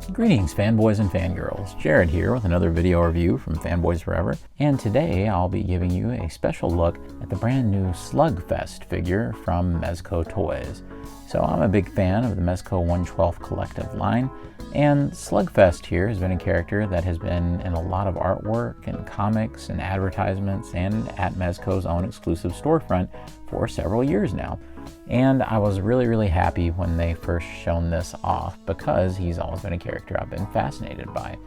Greetings fanboys and fangirls, Jared here with another video review from Fanboys Forever, and today I'll be giving you a special look at the brand new Slugfest figure from Mezco Toys. So I'm a big fan of the Mezco 1/12 collective line, and Slugfest here has been a character that has been in a lot of artwork and comics and advertisements and at Mezco's own exclusive storefront for several years now. And I was really happy when they first shown this off because he's always been a character I've been fascinated by.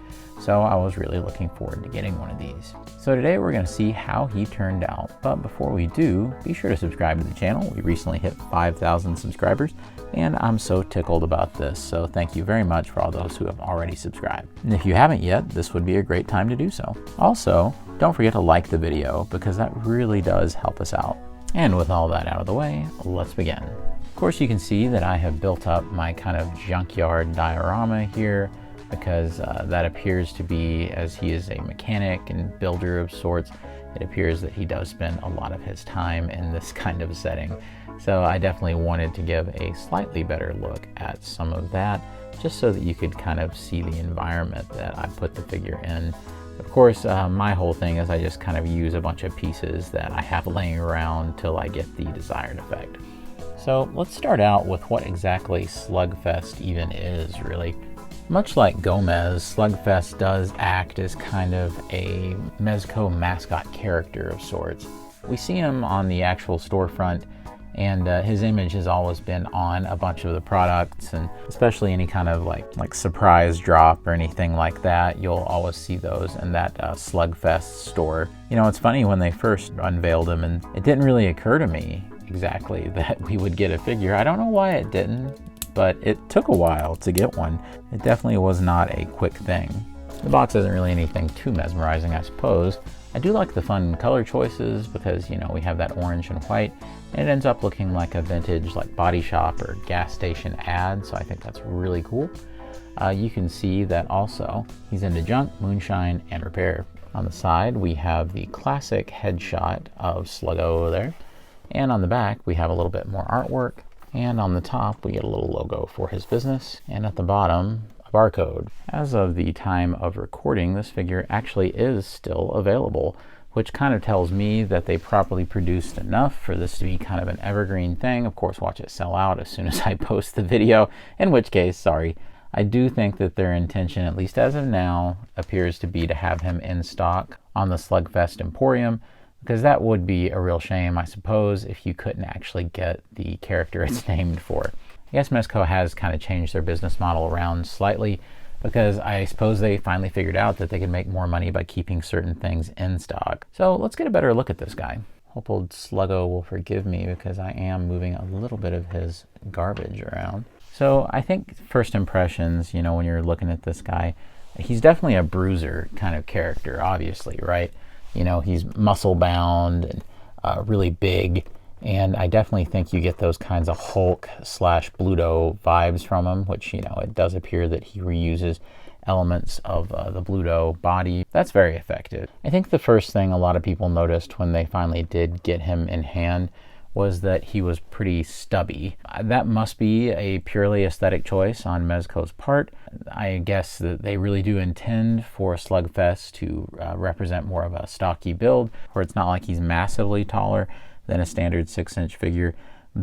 So I was really looking forward to getting one of these. So today we're going to see how he turned out. But before we do, be sure to subscribe to the channel. We recently hit 5,000 subscribers and I'm so tickled about this. So thank you very much for all those who have already subscribed. And if you haven't yet, this would be a great time to do so. Also, don't forget to like the video because that really does help us out. And with all that out of the way, let's begin. Of course, you can see that I have built up my kind of junkyard diorama here because that appears to be, as he is a mechanic and builder of sorts, it appears that he does spend a lot of his time in this kind of setting. So I definitely wanted to give a slightly better look at some of that, just so that you could kind of see the environment that I put the figure in. Of course, my whole thing is I just kind of use a bunch of pieces that I have laying around till I get the desired effect. So let's start out with what exactly Slugfest even is, really. Much like Gomez, Slugfest does act as kind of a Mezco mascot character of sorts. We see him on the actual storefront, and his image has always been on a bunch of the products, and especially any kind of like surprise drop or anything like that, you'll always see those in that Slugfest store. You know, it's funny, when they first unveiled him, and it didn't really occur to me exactly that we would get a figure. I don't know why it didn't, but it took a while to get one. It definitely was not a quick thing. The box isn't really anything too mesmerizing, I suppose. I do like the fun color choices because, you know, we have that orange and white, and it ends up looking like a vintage like body shop or gas station ad, so I think that's really cool. You can see that also he's into junk, moonshine, and repair. On the side we have the classic headshot of Sluggo there, and on the back we have a little bit more artwork, and on the top we get a little logo for his business, and at the bottom barcode. As of the time of recording, this figure actually is still available, which kind of tells me that they properly produced enough for this to be kind of an evergreen thing. Of course, watch it sell out as soon as I post the video, in which case, sorry. I do think that their intention, at least as of now, appears to be to have him in stock on the Slugfest Emporium, because that would be a real shame, I suppose, if you couldn't actually get the character it's named for. I guess Mezco has kind of changed their business model around slightly because I suppose they finally figured out that they could make more money by keeping certain things in stock. So let's get a better look at this guy. Hope old Sluggo will forgive me because I am moving a little bit of his garbage around. So I think first impressions, you know, when you're looking at this guy, he's definitely a bruiser kind of character, obviously, right? You know, he's muscle bound and really big. And I definitely think you get those kinds of Hulk/Bluto vibes from him, which, you know, it does appear that he reuses elements of the Bluto body. That's very effective. I think the first thing a lot of people noticed when they finally did get him in hand was that he was pretty stubby. That must be a purely aesthetic choice on Mezco's part. I guess that they really do intend for Slugfest to represent more of a stocky build, where it's not like he's massively taller than a standard 6-inch figure,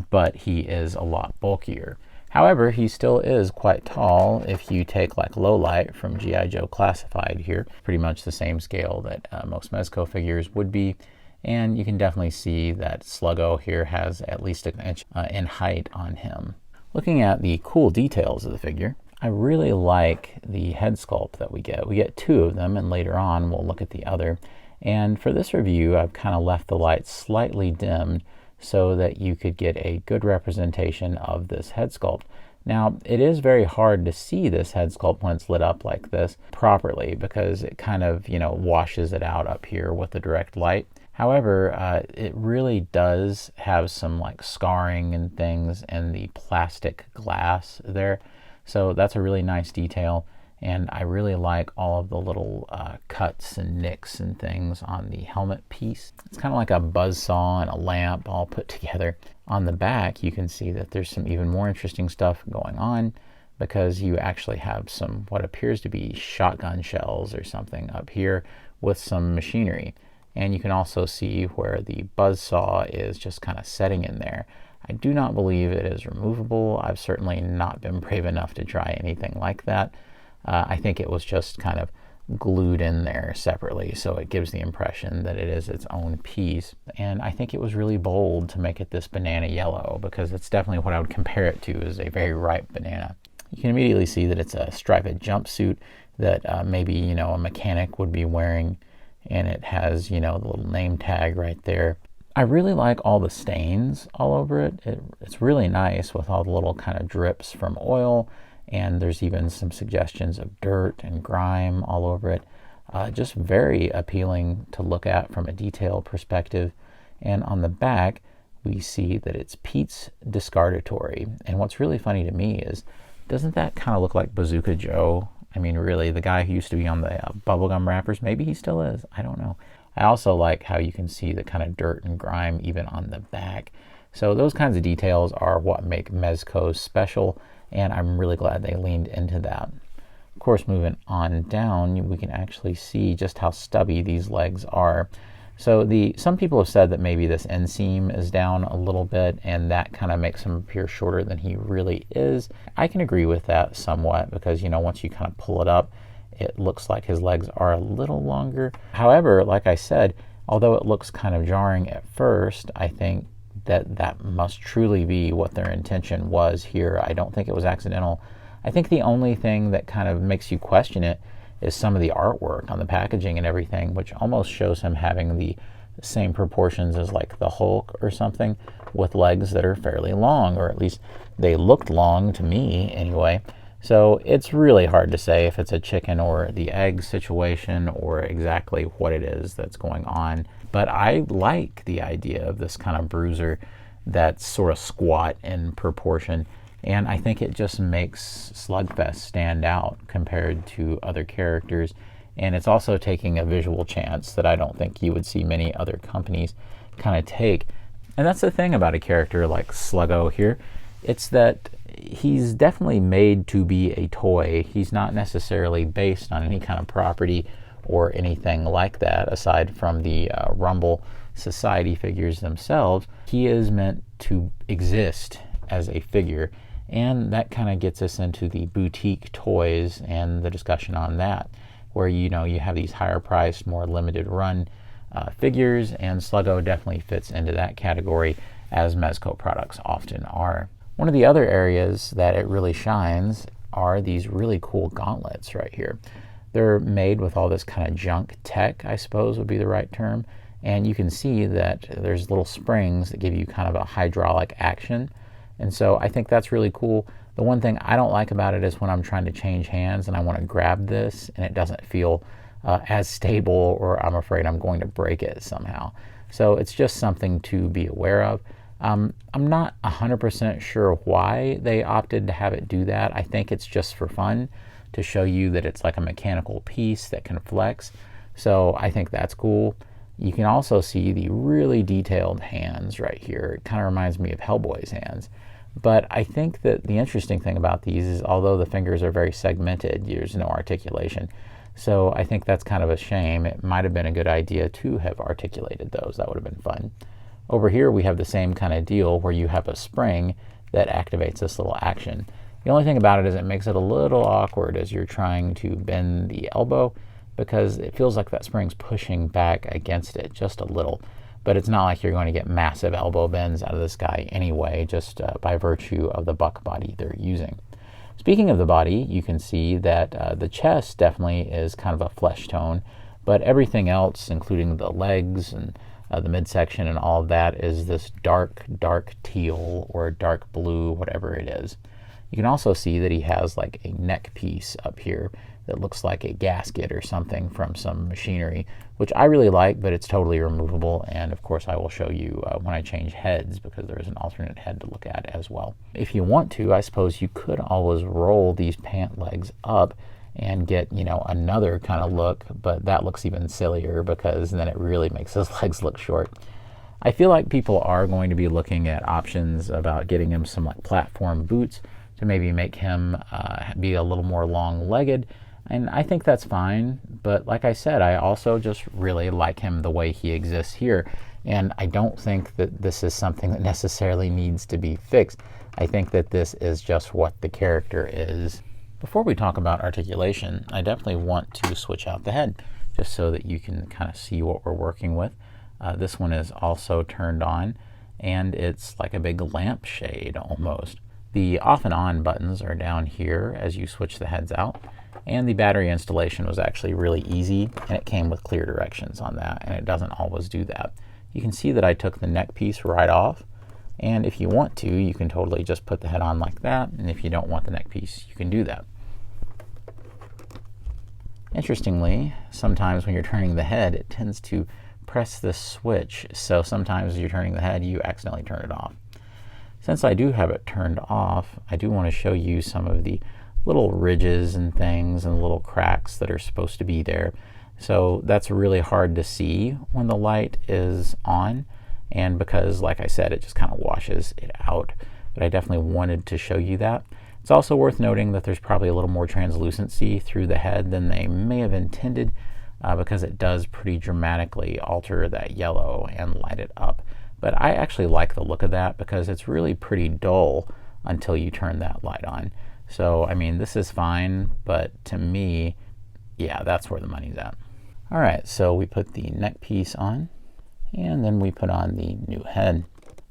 but he is a lot bulkier. However, he still is quite tall if you take like Lowlight from G.I. Joe Classified here, pretty much the same scale that most Mezco figures would be, and you can definitely see that Sluggo here has at least an inch in height on him. Looking at the cool details of the figure, I really like the head sculpt that we get. We get two of them, and later on we'll look at the other. And for this review, I've kind of left the light slightly dimmed so that you could get a good representation of this head sculpt. Now, it is very hard to see this head sculpt when it's lit up like this properly because it kind of, you know, washes it out up here with the direct light. However, it really does have some like scarring and things in the plastic glass there. So that's a really nice detail. And I really like all of the little cuts and nicks and things on the helmet piece. It's kind of like a buzzsaw and a lamp all put together. On the back, you can see that there's some even more interesting stuff going on because you actually have some what appears to be shotgun shells or something up here with some machinery. And you can also see where the buzzsaw is just kind of setting in there. I do not believe it is removable. I've certainly not been brave enough to try anything like that. I think it was just kind of glued in there separately, so it gives the impression that it is its own piece. And I think it was really bold to make it this banana yellow, because it's definitely what I would compare it to, is a very ripe banana. You can immediately see that it's a striped jumpsuit that maybe, you know, a mechanic would be wearing, and it has, you know, the little name tag right there. I really like all the stains all over it. It's really nice with all the little kind of drips from oil, and there's even some suggestions of dirt and grime all over it. Just very appealing to look at from a detail perspective. And on the back, we see that it's Pete's Discardatory. And what's really funny to me is, doesn't that kind of look like Bazooka Joe? I mean, really, the guy who used to be on the bubblegum wrappers, maybe he still is, I don't know. I also like how you can see the kind of dirt and grime even on the back. So those kinds of details are what make Mezco special, and I'm really glad they leaned into that. Of course, moving on down, we can actually see just how stubby these legs are. So some people have said that maybe this inseam is down a little bit, and that kind of makes him appear shorter than he really is. I can agree with that somewhat, because, you know, once you kind of pull it up, it looks like his legs are a little longer. However, like I said, although it looks kind of jarring at first, I think that must truly be what their intention was here. I don't think it was accidental. I think the only thing that kind of makes you question it is some of the artwork on the packaging and everything, which almost shows him having the same proportions as like the Hulk or something, with legs that are fairly long, or at least they looked long to me anyway. So it's really hard to say if it's a chicken or the egg situation, or exactly what it is that's going on. But I like the idea of this kind of bruiser that's sort of squat in proportion. And I think it just makes Slugfest stand out compared to other characters. And it's also taking a visual chance that I don't think you would see many other companies kind of take. And that's the thing about a character like Sluggo here. It's that he's definitely made to be a toy. He's not necessarily based on any kind of property or anything like that, aside from the Rumble Society figures themselves. He is meant to exist as a figure. And that kind of gets us into the boutique toys and the discussion on that, where, you know, you have these higher priced, more limited run figures, and Sluggo definitely fits into that category, as Mezco products often are. One of the other areas that it really shines are these really cool gauntlets right here. They're made with all this kind of junk tech, I suppose would be the right term, and you can see that there's little springs that give you kind of a hydraulic action. And so I think that's really cool. The one thing I don't like about it is when I'm trying to change hands and I want to grab this and it doesn't feel as stable, or I'm afraid I'm going to break it somehow. So it's just something to be aware of. I'm not 100% sure why they opted to have it do that. I think it's just for fun, to show you that it's like a mechanical piece that can flex. So I think that's cool. You can also see the really detailed hands right here. It kind of reminds me of Hellboy's hands. But I think that the interesting thing about these is, although the fingers are very segmented, there's no articulation. So I think that's kind of a shame. It might have been a good idea to have articulated those. That would have been fun. Over here we have the same kind of deal, where you have a spring that activates this little action. The only thing about it is it makes it a little awkward as you're trying to bend the elbow, because it feels like that spring's pushing back against it just a little. But it's not like you're going to get massive elbow bends out of this guy anyway, just by virtue of the buck body they're using. Speaking of the body, you can see that the chest definitely is kind of a flesh tone, but everything else, including the legs and the midsection and all of that, is this dark teal or dark blue, whatever it is. You can also see that he has like a neck piece up here that looks like a gasket or something from some machinery, which I really like, but it's totally removable. And of course I will show you when I change heads, because there is an alternate head to look at as well. If you want to, I suppose you could always roll these pant legs up and get, you know, another kind of look, but that looks even sillier, because then it really makes his legs look short. I feel like people are going to be looking at options about getting him some like platform boots to maybe make him be a little more long-legged. And I think that's fine, but like I said, I also just really like him the way he exists here. And I don't think that this is something that necessarily needs to be fixed. I think that this is just what the character is. Before we talk about articulation, I definitely want to switch out the head, just so that you can kind of see what we're working with. This one is also turned on, and it's like a big lampshade almost. The off and on buttons are down here as you switch the heads out. And the battery installation was actually really easy, and it came with clear directions on that, and it doesn't always do that. You can see that I took the neck piece right off, and if you want to, you can totally just put the head on like that, and if you don't want the neck piece, you can do that. Interestingly, sometimes when you're turning the head, it tends to press this switch, so sometimes as you're turning the head, you accidentally turn it off. Since I do have it turned off, I do want to show you some of the little ridges and things and little cracks that are supposed to be there. So that's really hard to see when the light is on, and because, like I said, it just kind of washes it out. But I definitely wanted to show you that. It's also worth noting that there's probably a little more translucency through the head than they may have intended, because it does pretty dramatically alter that yellow and light it up. But I actually like the look of that because it's really pretty dull until you turn that light on. So, I mean, this is fine, but to me, yeah, that's where the money's at. All right, so we put the neck piece on, and then we put on the new head.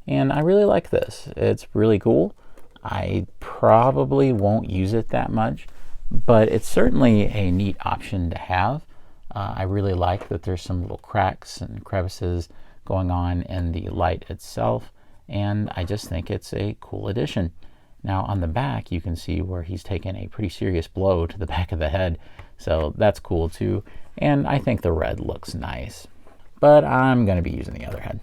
And I really like this. It's really cool. I probably won't use it that much, but it's certainly a neat option to have. I really like that there's some little cracks and crevices going on in the light itself, and I just think it's a cool addition. Now on the back, you can see where he's taken a pretty serious blow to the back of the head, so that's cool too, and I think the red looks nice. But I'm going to be using the other head.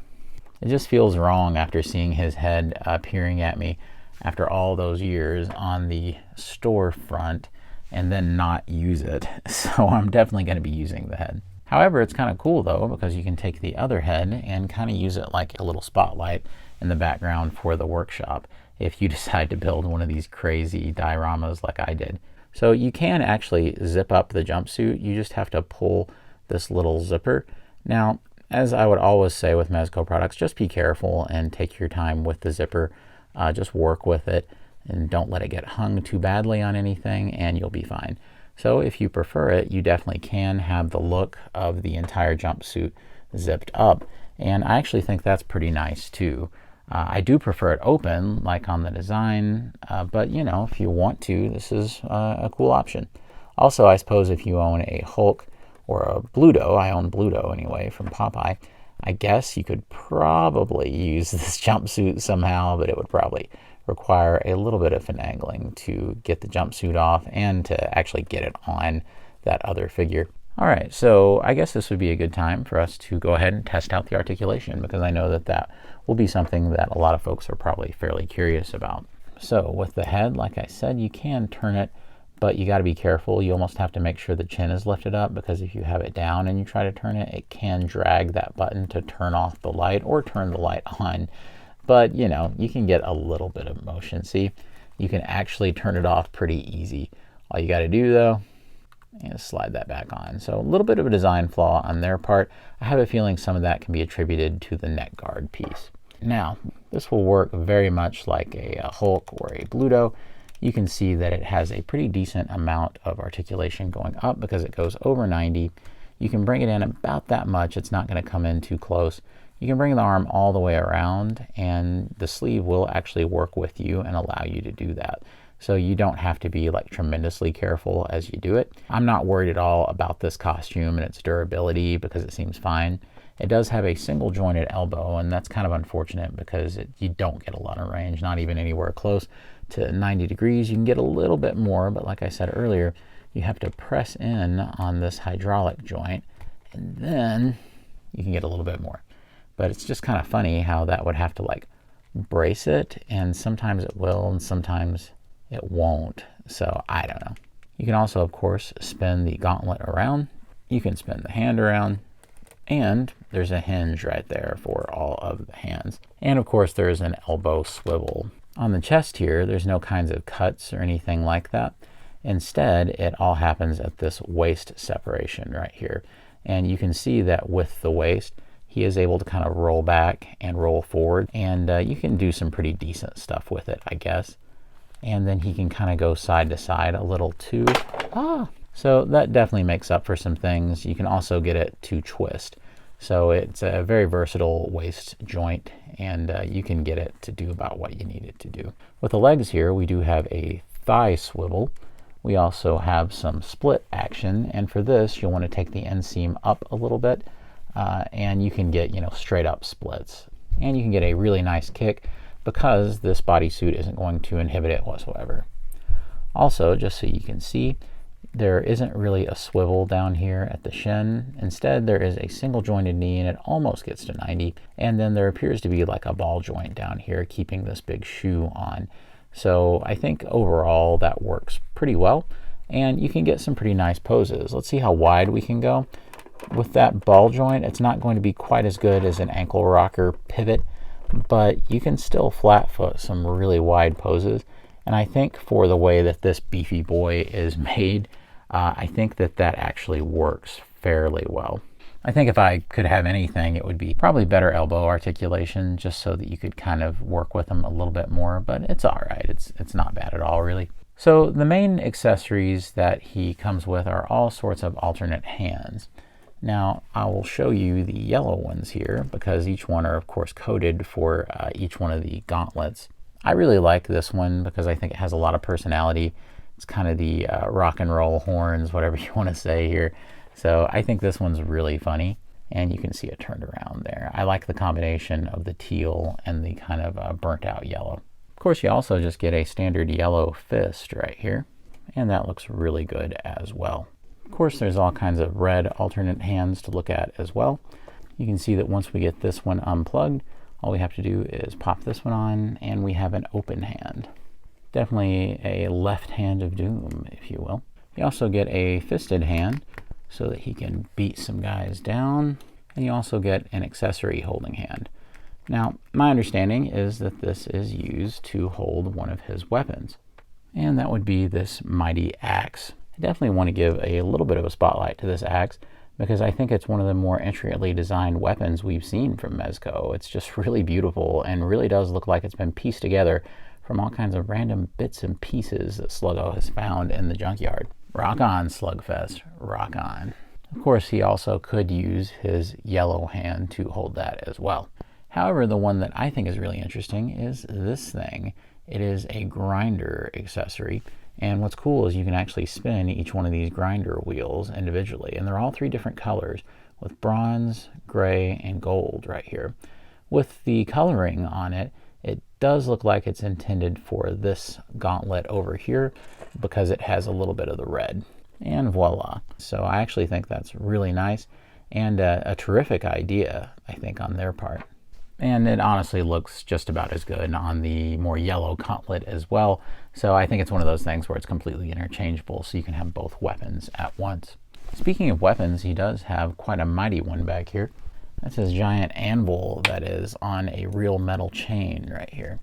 It just feels wrong after seeing his head peering at me after all those years on the storefront and then not use it, so I'm definitely going to be using the head. However, it's kind of cool though, because you can take the other head and kind of use it like a little spotlight in the background for the workshop if you decide to build one of these crazy dioramas like I did. So you can actually zip up the jumpsuit. You just have to pull this little zipper. Now, as I would always say with Mezco products, just be careful and take your time with the zipper. Just work with it and don't let it get hung too badly on anything, and you'll be fine. So if you prefer it, you definitely can have the look of the entire jumpsuit zipped up, and I actually think that's pretty nice too. I do prefer it open, like on the design, but you know, if you want to, this is a cool option. Also, I suppose if you own a Hulk or a Bluto, I own Bluto anyway from Popeye, I guess you could probably use this jumpsuit somehow, but it would probably require a little bit of finagling to get the jumpsuit off and to actually get it on that other figure. All right, so I guess this would be a good time for us to go ahead and test out the articulation, because I know that that will be something that a lot of folks are probably fairly curious about. So with the head, like I said, you can turn it, but you got to be careful. You almost have to make sure the chin is lifted up, because if you have it down and you try to turn it, it can drag that button to turn off the light or turn the light on. But you know, you can get a little bit of motion. See, you can actually turn it off pretty easy. All you got to do though is slide that back on. So a little bit of a design flaw on their part. I have a feeling some of that can be attributed to the neck guard piece. Now, this will work very much like a Hulk or a Bluto. You can see that it has a pretty decent amount of articulation going up because it goes over 90. You can bring it in about that much. It's not going to come in too close. You can bring the arm all the way around, and the sleeve will actually work with you and allow you to do that. So you don't have to be like tremendously careful as you do it. I'm not worried at all about this costume and its durability because it seems fine. It does have a single jointed elbow, and that's kind of unfortunate because you don't get a lot of range, not even anywhere close to 90 degrees. You can get a little bit more, but like I said earlier, you have to press in on this hydraulic joint, and then you can get a little bit more. But it's just kind of funny how that would have to like brace it, and sometimes it will and sometimes it won't. So I don't know. You can also, of course, spin the gauntlet around. You can spin the hand around, and there's a hinge right there for all of the hands. And of course, there's an elbow swivel. On the chest here, there's no kinds of cuts or anything like that. Instead, it all happens at this waist separation right here. And you can see that with the waist, he is able to kind of roll back and roll forward. And you can do some pretty decent stuff with it, I guess. And then he can kind of go side to side a little too. So that definitely makes up for some things. You can also get it to twist. So it's a very versatile waist joint, and you can get it to do about what you need it to do. With the legs here, we do have a thigh swivel. We also have some split action, and for this, you'll want to take the inseam up a little bit, and you can get, straight up splits. And you can get a really nice kick because this bodysuit isn't going to inhibit it whatsoever. Also, just so you can see, there isn't really a swivel down here at the shin. Instead, there is a single jointed knee, and it almost gets to 90. And then there appears to be like a ball joint down here keeping this big shoe on. So I think overall that works pretty well, and you can get some pretty nice poses. Let's see how wide we can go. With that ball joint, it's not going to be quite as good as an ankle rocker pivot, but you can still flat foot some really wide poses. And I think for the way that this beefy boy is made, I think that actually works fairly well. I think if I could have anything, it would be probably better elbow articulation, just so that you could kind of work with them a little bit more, but it's all right. It's not bad at all, really. So the main accessories that he comes with are all sorts of alternate hands. Now, I will show you the yellow ones here because each one are, of course, coded for each one of the gauntlets. I really like this one because I think it has a lot of personality. It's kind of the rock and roll horns, whatever you want to say here. So I think this one's really funny, and you can see it turned around there. I like the combination of the teal and the kind of burnt out yellow. Of course, you also just get a standard yellow fist right here, and that looks really good as well. Of course, there's all kinds of red alternate hands to look at as well. You can see that once we get this one unplugged, all we have to do is pop this one on, and we have an open hand. Definitely a left hand of doom, if you will. You also get a fisted hand so that he can beat some guys down, and you also get an accessory holding hand. Now, my understanding is that this is used to hold one of his weapons, and that would be this mighty axe. I definitely want to give a little bit of a spotlight to this axe because I think it's one of the more intricately designed weapons we've seen from Mezco. It's just really beautiful and really does look like it's been pieced together from all kinds of random bits and pieces that Sluggo has found in the junkyard. Rock on, Slugfest, rock on. Of course, he also could use his yellow hand to hold that as well. However, the one that I think is really interesting is this thing. It is a grinder accessory, and what's cool is you can actually spin each one of these grinder wheels individually, and they're all three different colors with bronze, gray, and gold right here. With the coloring on it, it does look like it's intended for this gauntlet over here because it has a little bit of the red. And voila. So I actually think that's really nice and a terrific idea, I think, on their part. And it honestly looks just about as good on the more yellow gauntlet as well. So I think it's one of those things where it's completely interchangeable, so you can have both weapons at once. Speaking of weapons, he does have quite a mighty one back here. That's his giant anvil that is on a real metal chain right here.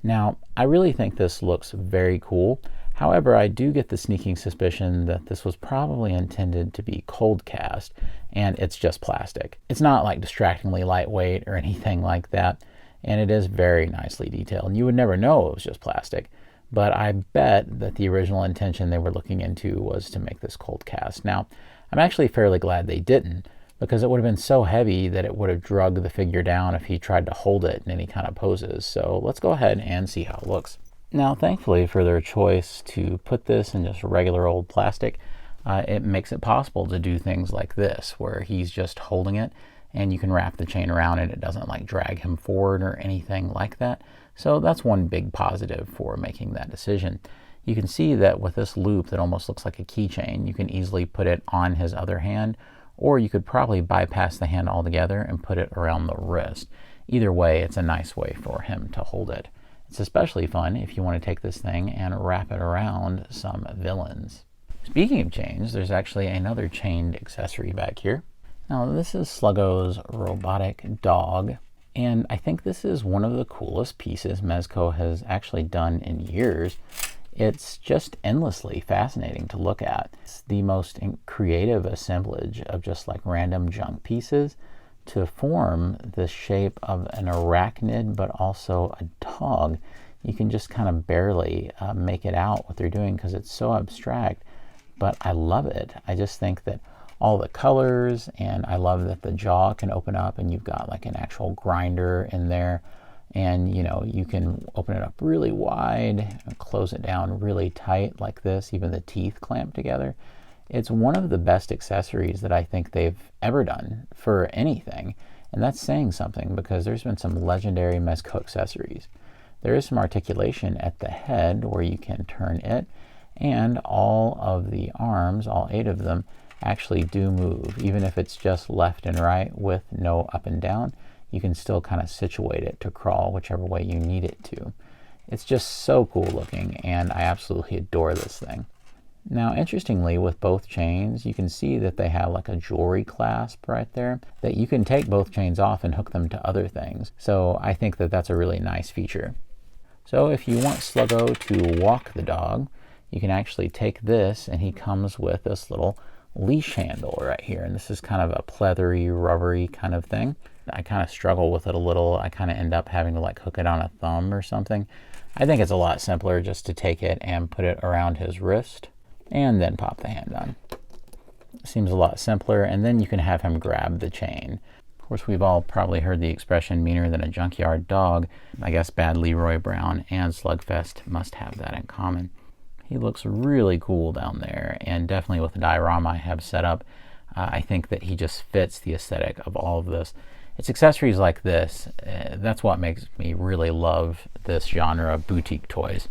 Now, I really think this looks very cool. However, I do get the sneaking suspicion that this was probably intended to be cold cast, and it's just plastic. It's not like distractingly lightweight or anything like that, and it is very nicely detailed. You would never know it was just plastic, but I bet that the original intention they were looking into was to make this cold cast. Now, I'm actually fairly glad they didn't, because it would have been so heavy that it would have drugged the figure down if he tried to hold it in any kind of poses. So let's go ahead and see how it looks. Now, thankfully for their choice to put this in just regular old plastic, it makes it possible to do things like this, where he's just holding it and you can wrap the chain around it. It doesn't like drag him forward or anything like that. So that's one big positive for making that decision. You can see that with this loop that almost looks like a keychain, you can easily put it on his other hand, or you could probably bypass the hand altogether and put it around the wrist. Either way, it's a nice way for him to hold it. It's especially fun if you want to take this thing and wrap it around some villains. Speaking of chains, there's actually another chained accessory back here. Now, this is Sluggo's robotic dog, And I think this is one of the coolest pieces Mezco has actually done in years. It's just endlessly fascinating to look at. It's the most creative assemblage of just like random junk pieces to form the shape of an arachnid, but also a dog. You can just kind of barely make it out what they're doing because it's so abstract, but I love it. I just think that all the colors, and I love that the jaw can open up and you've got like an actual grinder in there, and you know, you can open it up really wide and close it down really tight like this, even the teeth clamp together. It's one of the best accessories that I think they've ever done for anything, and that's saying something because there's been some legendary Mezco accessories. There is some articulation at the head where you can turn it, and all of the arms, all 8 of them, actually do move. Even if it's just left and right with no up and down, you can still kind of situate it to crawl whichever way you need it to. It's just so cool looking, and I absolutely adore this thing. Now, interestingly, with both chains, you can see that they have like a jewelry clasp right there that you can take both chains off and hook them to other things. So I think that that's a really nice feature. So if you want Sluggo to walk the dog, you can actually take this, and he comes with this little leash handle right here, and this is kind of a pleathery, rubbery kind of thing. I kind of struggle with it a little. I kind of end up having to like hook it on a thumb or something. I think it's a lot simpler just to take it and put it around his wrist and then pop the hand on. Seems a lot simpler, and then you can have him grab the chain. Of course, we've all probably heard the expression meaner than a junkyard dog. I guess Bad Leroy Brown and Slugfest must have that in common. He looks really cool down there, and definitely with the diorama I have set up, I think that he just fits the aesthetic of all of this. It's accessories like this, that's what makes me really love this genre of boutique toys.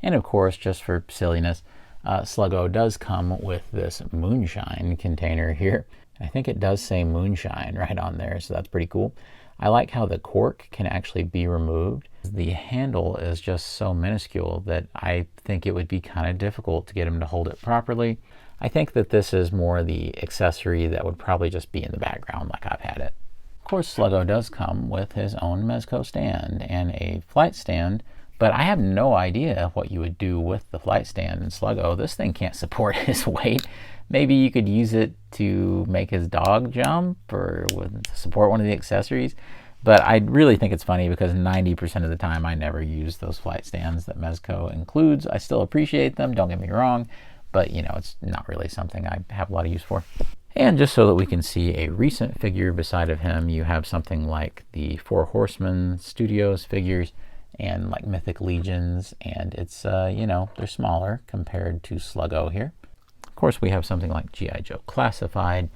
And of course, just for silliness, Sluggo does come with this moonshine container here. I think it does say moonshine right on there, so that's pretty cool. I like how the cork can actually be removed. The handle is just so minuscule that I think it would be kind of difficult to get him to hold it properly. I think that this is more the accessory that would probably just be in the background like I've had it. Of course, Sluggo does come with his own Mezco stand and a flight stand, but I have no idea what you would do with the flight stand in Sluggo. This thing can't support his weight. Maybe you could use it to make his dog jump or support one of the accessories. But I really think it's funny because 90% of the time I never use those flight stands that Mezco includes. I still appreciate them, don't get me wrong, but you know, it's not really something I have a lot of use for. And just so that we can see a recent figure beside of him, you have something like the Four Horsemen Studios figures and like Mythic Legions, and it's, you know, they're smaller compared to Sluggo here. Of course, we have something like G.I. Joe Classified,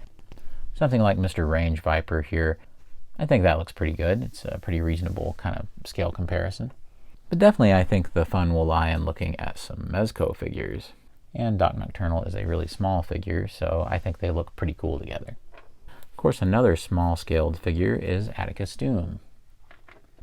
something like Mr. Range Viper here. I think that looks pretty good. It's a pretty reasonable kind of scale comparison. But definitely I think the fun will lie in looking at some Mezco figures. And Doc Nocturnal is a really small figure, so I think they look pretty cool together. Of course, another small-scaled figure is Atticus Doom.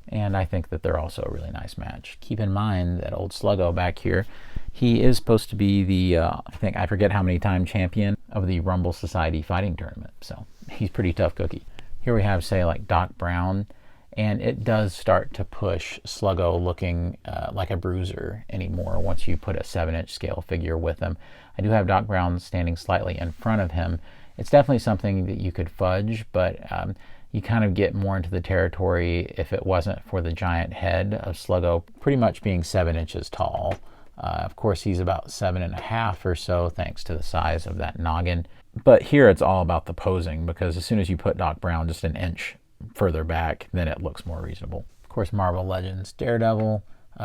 And I think that they're also a really nice match. Keep in mind that old Sluggo back here, he is supposed to be the, I forget how many time champion of the Rumble Society fighting tournament. So he's pretty tough cookie. Here we have, say, like Doc Brown, and it does start to push Sluggo looking like a bruiser anymore once you put a 7-inch scale figure with him. I do have Doc Brown standing slightly in front of him. It's definitely something that you could fudge, but you kind of get more into the territory if it wasn't for the giant head of Sluggo pretty much being 7 inches tall. Of course, he's about 7.5 or so, thanks to the size of that noggin. But here it's all about the posing, because as soon as you put Doc Brown just an inch further back, then it looks more reasonable. Of course, Marvel Legends Daredevil,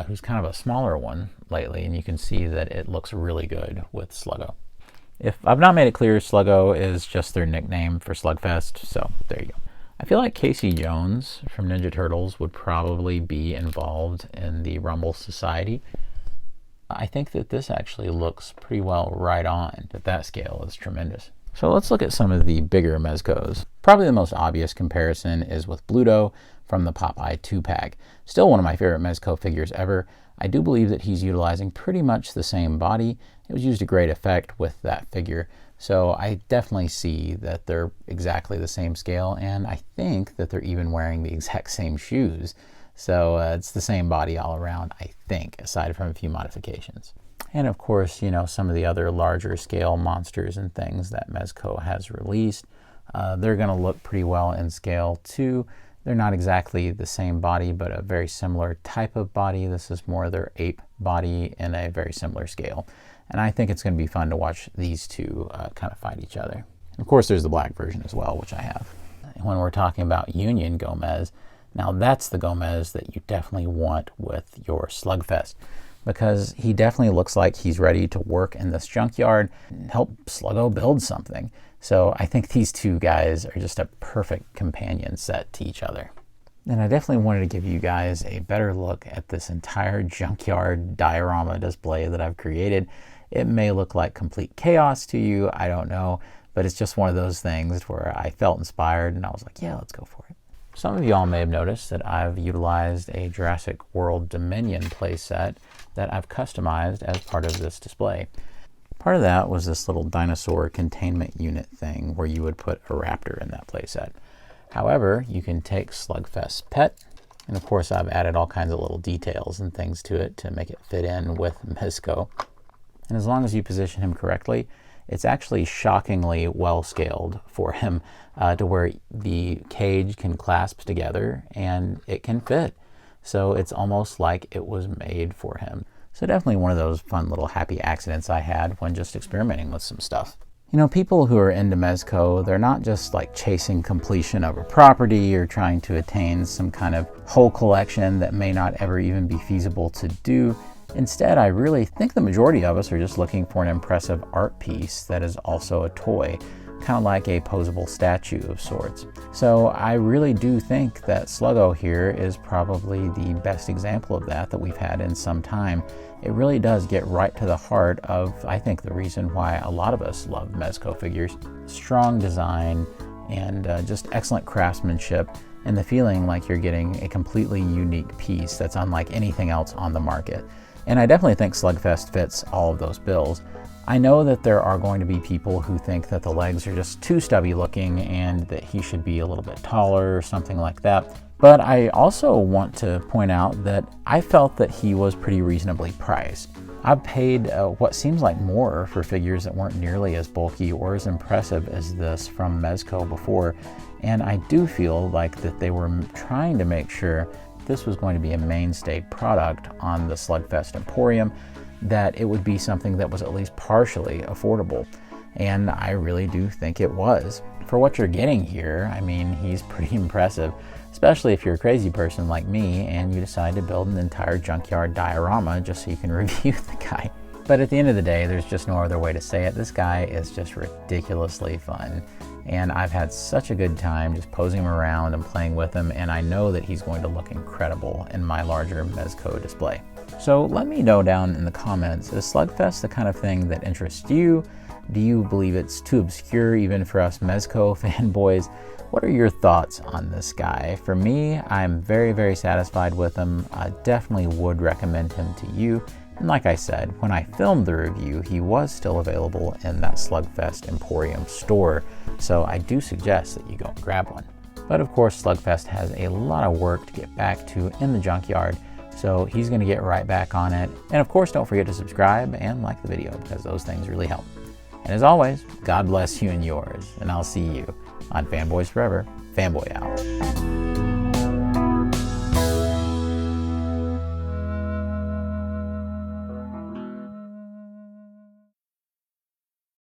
who's kind of a smaller one lately, and you can see that it looks really good with Sluggo. If I've not made it clear, Sluggo is just their nickname for Slugfest, so there you go. I feel like Casey Jones from Ninja Turtles would probably be involved in the Rumble Society. I think that this actually looks pretty well right on, that scale is tremendous. So let's look at some of the bigger Mezcos. Probably the most obvious comparison is with Bluto from the Popeye 2-pack. Still one of my favorite Mezco figures ever. I do believe that he's utilizing pretty much the same body. It was used to great effect with that figure. So I definitely see that they're exactly the same scale, and I think that they're even wearing the exact same shoes. So it's the same body all around, I think, aside from a few modifications. And of course, you know, some of the other larger scale monsters and things that Mezco has released, they're going to look pretty well in scale too. They're not exactly the same body, but a very similar type of body. This is more their ape body in a very similar scale. And I think it's going to be fun to watch these two kind of fight each other. Of course, there's the black version as well, which I have. When we're talking about Union Gomez, now that's the Gomez that you definitely want with your Slugfest, because he definitely looks like he's ready to work in this junkyard and help Sluggo build something. So I think these two guys are just a perfect companion set to each other. And I definitely wanted to give you guys a better look at this entire junkyard diorama display that I've created. It may look like complete chaos to you, I don't know, but it's just one of those things where I felt inspired and I was like, yeah, let's go for it. Some of y'all may have noticed that I've utilized a Jurassic World Dominion playset that I've customized as part of this display. Part of that was this little dinosaur containment unit thing where you would put a raptor in that playset. However, you can take Slugfest's pet, and of course I've added all kinds of little details and things to it to make it fit in with Mezco. And as long as you position him correctly, it's actually shockingly well scaled for him to where the cage can clasp together and it can fit. So it's almost like it was made for him. So definitely one of those fun little happy accidents I had when just experimenting with some stuff. You know, people who are into Mezco, they're not just like chasing completion of a property or trying to attain some kind of whole collection that may not ever even be feasible to do. Instead, I really think the majority of us are just looking for an impressive art piece that is also a toy, kind of like a posable statue of sorts. So I really do think that Sluggo here is probably the best example of that we've had in some time. It really does get right to the heart of, I think, the reason why a lot of us love Mezco figures. Strong design and just excellent craftsmanship, and the feeling like you're getting a completely unique piece that's unlike anything else on the market. And I definitely think Slugfest fits all of those bills. I know that there are going to be people who think that the legs are just too stubby looking and that he should be a little bit taller or something like that. But I also want to point out that I felt that he was pretty reasonably priced. I've paid what seems like more for figures that weren't nearly as bulky or as impressive as this from Mezco before, and I do feel like that they were trying to make sure this was going to be a mainstay product on the Slugfest Emporium, that it would be something that was at least partially affordable. And I really do think it was. For what you're getting here, I mean, he's pretty impressive, especially if you're a crazy person like me and you decide to build an entire junkyard diorama just so you can review the guy. But at the end of the day, there's just no other way to say it. This guy is just ridiculously fun. And I've had such a good time just posing him around and playing with him, and I know that he's going to look incredible in my larger Mezco display. So let me know down in the comments, is Slugfest the kind of thing that interests you? Do you believe it's too obscure even for us Mezco fanboys? What are your thoughts on this guy? For me, I'm very, very satisfied with him. I definitely would recommend him to you. And like I said, when I filmed the review, he was still available in that Slugfest Emporium store. So I do suggest that you go and grab one. But of course, Slugfest has a lot of work to get back to in the junkyard. So he's going to get right back on it. And of course, don't forget to subscribe and like the video because those things really help. And as always, God bless you and yours. And I'll see you on Fanboys Forever. Fanboy out.